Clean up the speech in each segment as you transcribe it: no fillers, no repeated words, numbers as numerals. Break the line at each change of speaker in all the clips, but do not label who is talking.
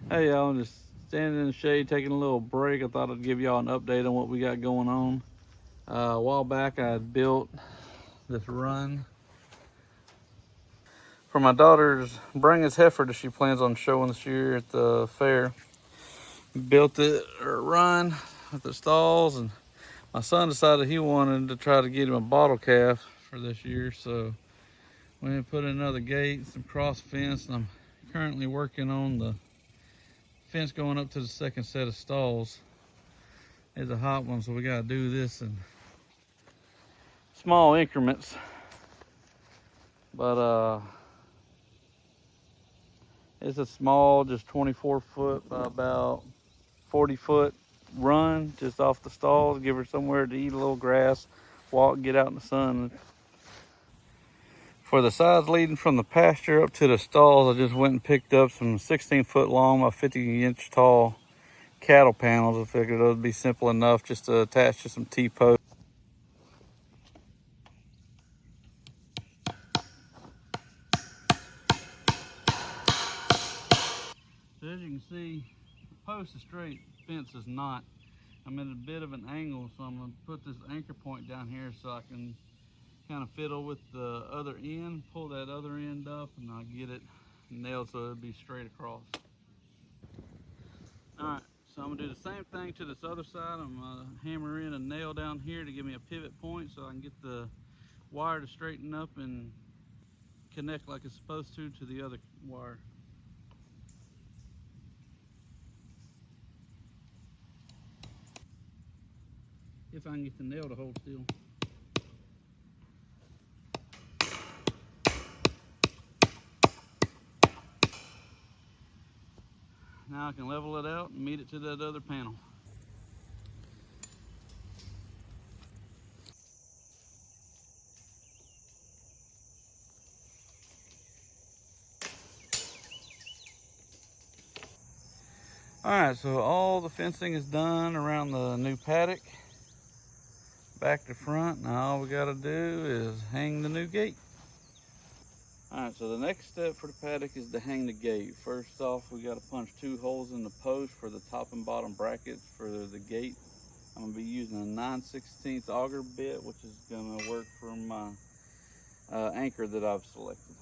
Hey y'all, I'm just standing in the shade taking a little break. I thought I'd give y'all an update on what we got going on. A while back I had built this run for my daughter's Bringers heifer that she plans on showing this year at the fair. Built it or run with the stalls, and my son decided he wanted to try to get him a bottle calf for this year, so we put in another gate, some cross fence, and I'm currently working on the fence going up to the second set of stalls. It's a hot one, so we gotta do this in small increments. But it's a small, just 24 foot by about 40-foot run just off the stalls. Give her somewhere to eat a little grass, walk, get out in the sun. For the sides leading from the pasture up to the stalls, I just went and picked up some 16-foot long by 50-inch tall cattle panels. I figured it would be simple enough just to attach to some T-posts. So as you can see, the post is straight, fence is not. I'm at a bit of an angle, so I'm gonna put this anchor point down here so I can kind of fiddle with the other end, pull that other end up, and I'll get it nailed so it'll be straight across. All right, so I'm gonna do the same thing to this other side. I'm gonna hammer in a nail down here to give me a pivot point so I can get the wire to straighten up and connect like it's supposed to the other wire. If I can get the nail to hold still. Now I can level it out and meet it to that other panel. All right, so all the fencing is done around the new paddock, back to front. Now all we gotta do is hang the new gate. All right, so the next step for the paddock is to hang the gate. First off, we gotta punch 2 holes in the post for the top and bottom brackets for the gate. I'm gonna be using a 9/16 auger bit, which is gonna work for my anchor that I've selected.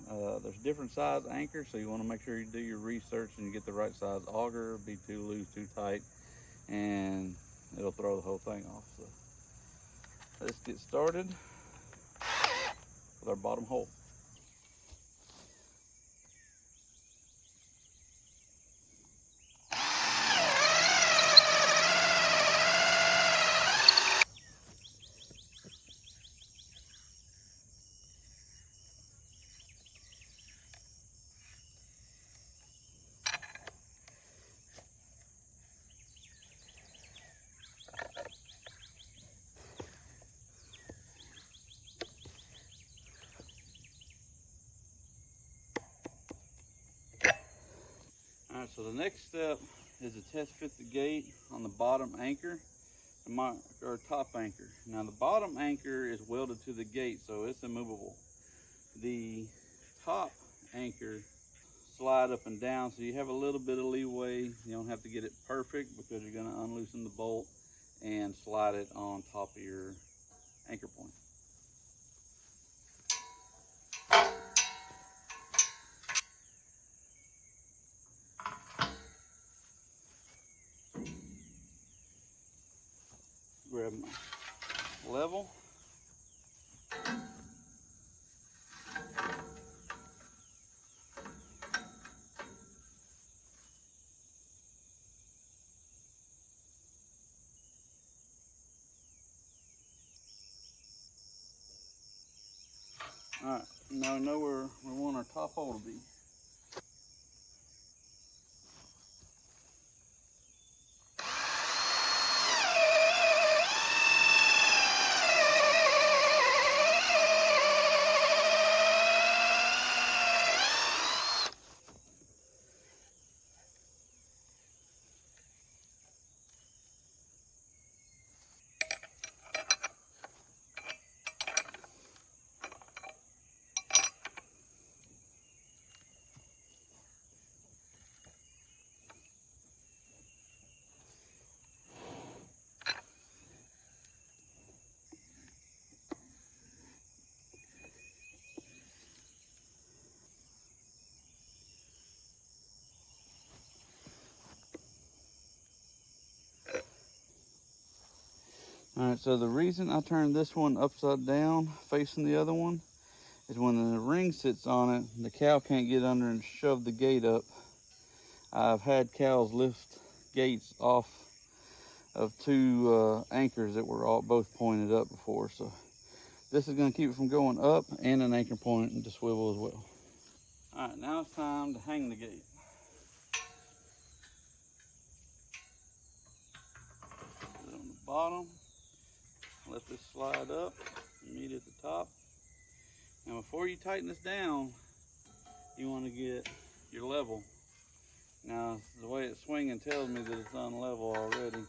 There's different size anchors, so you wanna make sure you do your research and you get the right size auger. Be too loose, too tight, and it'll throw the whole thing off. So let's get started with our bottom hole. All right, so the next step is to test fit the gate on the bottom anchor or top anchor. Now the bottom anchor is welded to the gate, so it's immovable. The top anchor slide up and down, so you have a little bit of leeway. You don't have to get it perfect because you're going to unloosen the bolt and slide it on top of your anchor point. Grab my level. All right, now we know where we want our top hole to be. All right, so the reason I turned this one upside down facing the other one is when the ring sits on it, the cow can't get under and shove the gate up. I've had cows lift gates off of two anchors that were all both pointed up before, so this is going to keep it from going up, and an anchor point to swivel as well. All right, now it's time to hang the gate. Put it on the bottom, let this slide up, meet at the top. Now before you tighten this down, you want to get your level. Now the way it's swinging tells me that it's unlevel already.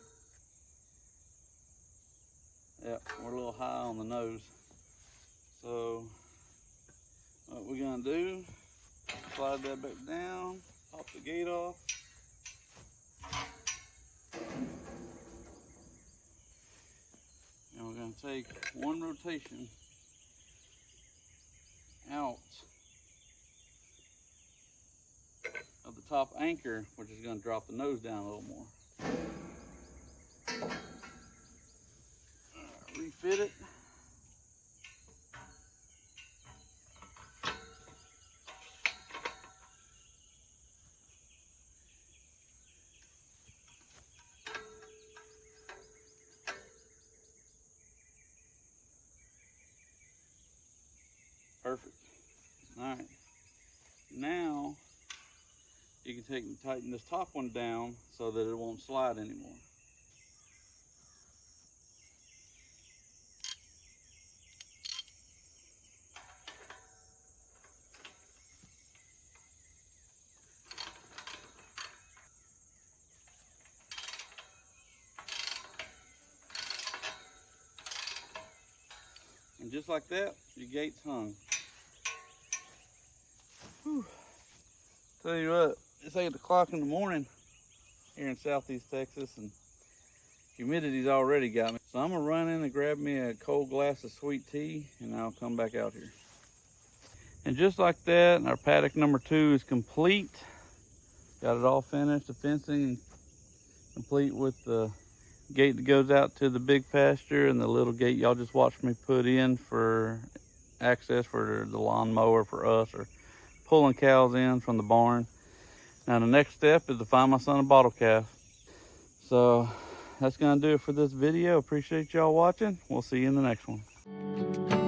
Yep, we're a little high on the nose. So what we're gonna do, slide that back down, pop the gate off. And we're gonna take one rotation out of the top anchor, which is gonna drop the nose down a little more. Refit it. Perfect. All right. Now you can take and tighten this top one down so that it won't slide anymore. And just like that, your gate's hung. Whew. Tell you what, it's 8 o'clock in the morning here in Southeast Texas, and humidity's already got me. So I'm gonna run in and grab me a cold glass of sweet tea, and I'll come back out here. And just like that, our paddock number 2 is complete. Got it all finished, the fencing complete with the gate that goes out to the big pasture, and the little gate y'all just watched me put in for access for the lawnmower for us, or pulling cows in from the barn. Now the next step is to find my son a bottle calf. So that's gonna do it for this video. Appreciate y'all watching. We'll see you in the next one.